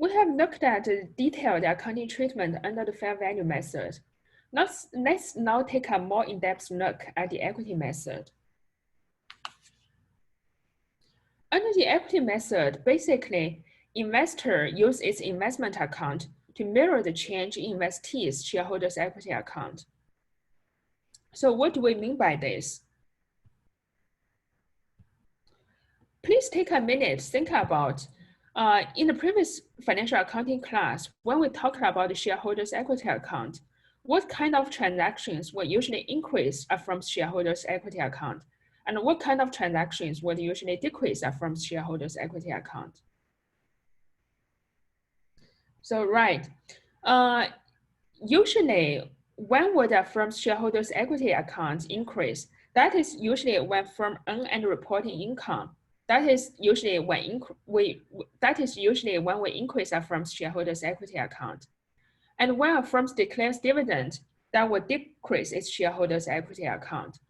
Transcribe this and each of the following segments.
We have looked at the detailed accounting treatment under the fair value method. Let's now take a more in-depth look at the equity method. Under the equity method, basically, investor uses its investment account to mirror the change in investee's shareholders' equity account. So what do we mean by this? Please take a minute, think about, in the previous financial accounting class, when we talked about the shareholders' equity account, what kind of transactions would usually increase from shareholders' equity account? And what kind of transactions would usually decrease from shareholders' equity account? So right, usually when would a firm's shareholders' equity account increase? That is usually when firm earn and reporting income. That is usually when we increase a firm's shareholders' equity account. And when a firm declares dividend, that will decrease its shareholders' equity account.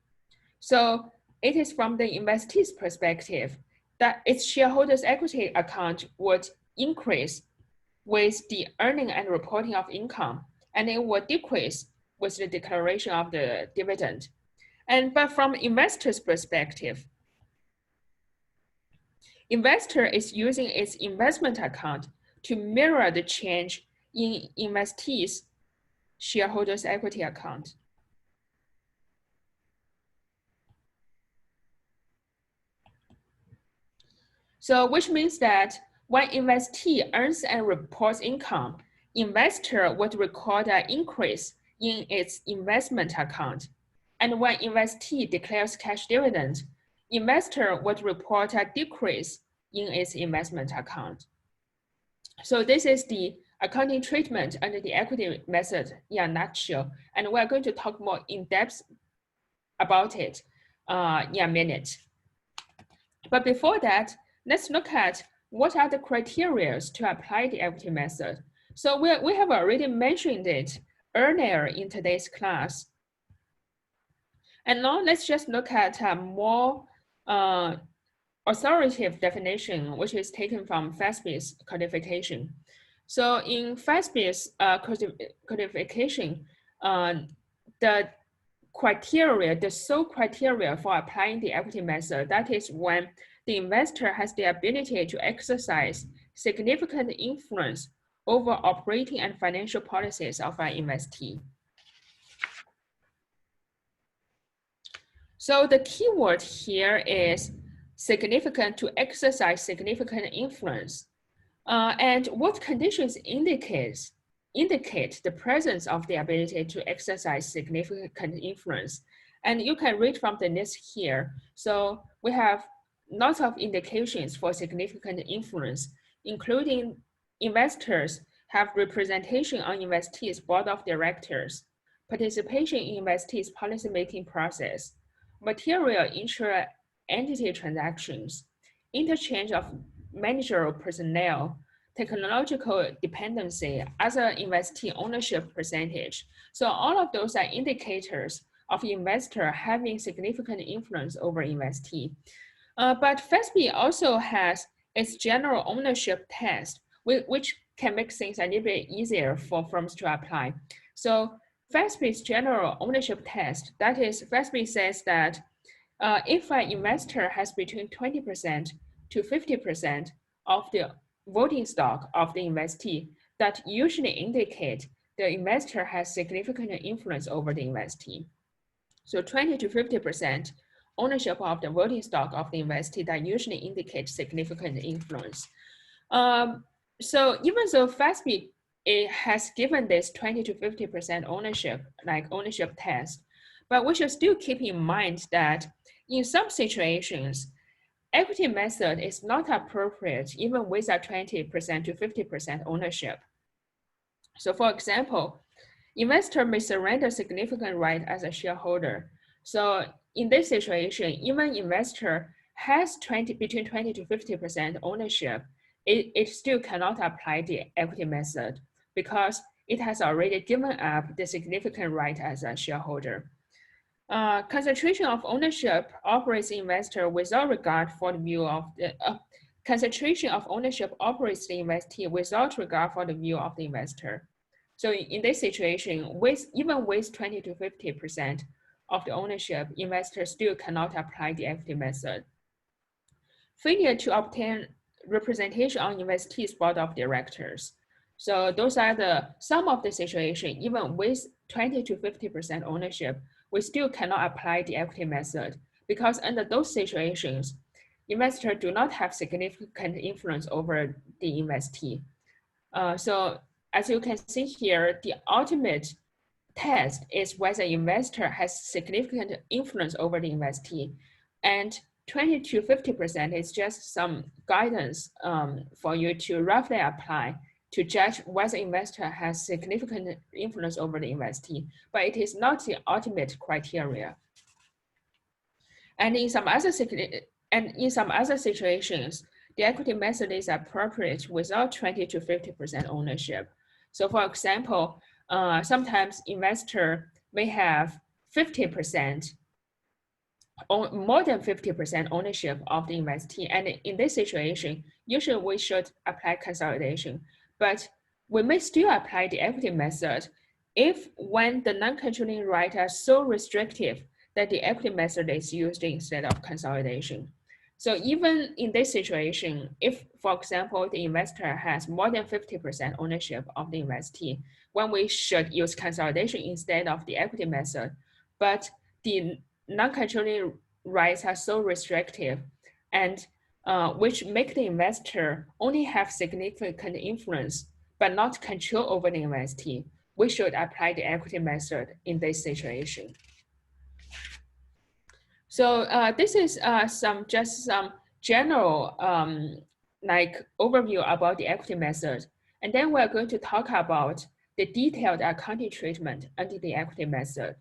So it is from the investee's perspective that its shareholders' equity account would increase with the earning and reporting of income, and it will decrease with the declaration of the dividend. But from investor's perspective, investor is using its investment account to mirror the change in investee's shareholders' equity account. So which means that when investee earns and reports income, investor would record an increase in its investment account. And when investee declares cash dividend, investor would report a decrease in its investment account. So this is the accounting treatment under the equity method in a nutshell. And we're going to talk more in depth about it in a minute. But before that, let's look at what are the criteria to apply the equity method. So we have already mentioned it earlier in today's class. And now let's just look at a more authoritative definition, which is taken from FASB's codification. So in FASB's codification, the sole criteria for applying the equity method, that is when the investor has the ability to exercise significant influence over operating and financial policies of an investee. So the key word here is significant, to exercise significant influence. And what conditions indicate the presence of the ability to exercise significant influence? And you can read from the list here. So we have lots of indications for significant influence, including investors have representation on investees' board of directors, participation in investees' policymaking process, material intra-entity transactions, interchange of managerial personnel, technological dependency, other investee ownership percentage. So all of those are indicators of investor having significant influence over investee. But FASB also has its general ownership test, which can make things a little bit easier for firms to apply. So FASB's general ownership test, that is, FASB says that if an investor has between 20% to 50% of the voting stock of the investee, that usually indicate the investor has significant influence over the investee. So 20 to 50% ownership of the voting stock of the investee, that usually indicates significant influence. So even though FASB has given this 20 to 50% ownership test, but we should still keep in mind that in some situations, equity method is not appropriate even with a 20% to 50% ownership. So for example, investor may surrender significant right as a shareholder. So in this situation, even investor has between 20 to 50% ownership, it still cannot apply the equity method because it has already given up the significant right as a shareholder. Concentration of ownership operates investor without regard for the view of concentration of ownership operates the investee without regard for the view of the investor. So in this situation, even with 20 to 50% of the ownership, investors still cannot apply the equity method. Failure to obtain representation on investees' board of directors. So those are some of the situation, even with 20 to 50% ownership, we still cannot apply the equity method because under those situations, investors do not have significant influence over the investee. So as you can see here, the ultimate test is whether investor has significant influence over the investee, and 20 to 50% is just some guidance for you to roughly apply to judge whether investor has significant influence over the investee, but it is not the ultimate criteria. And in some other situations, the equity method is appropriate without 20 to 50% ownership. So for example, sometimes investor may have 50%, more than 50% ownership of the investee. And in this situation, usually we should apply consolidation, but we may still apply the equity method if when the non-controlling rights are so restrictive that the equity method is used instead of consolidation. So even in this situation, if, for example, the investor has more than 50% ownership of the investee, when we should use consolidation instead of the equity method, but the non-controlling rights are so restrictive and which make the investor only have significant influence but not control over the investee, we should apply the equity method in this situation. So this is just some general like overview about the equity method. And then we're going to talk about the detailed accounting treatment under the equity method.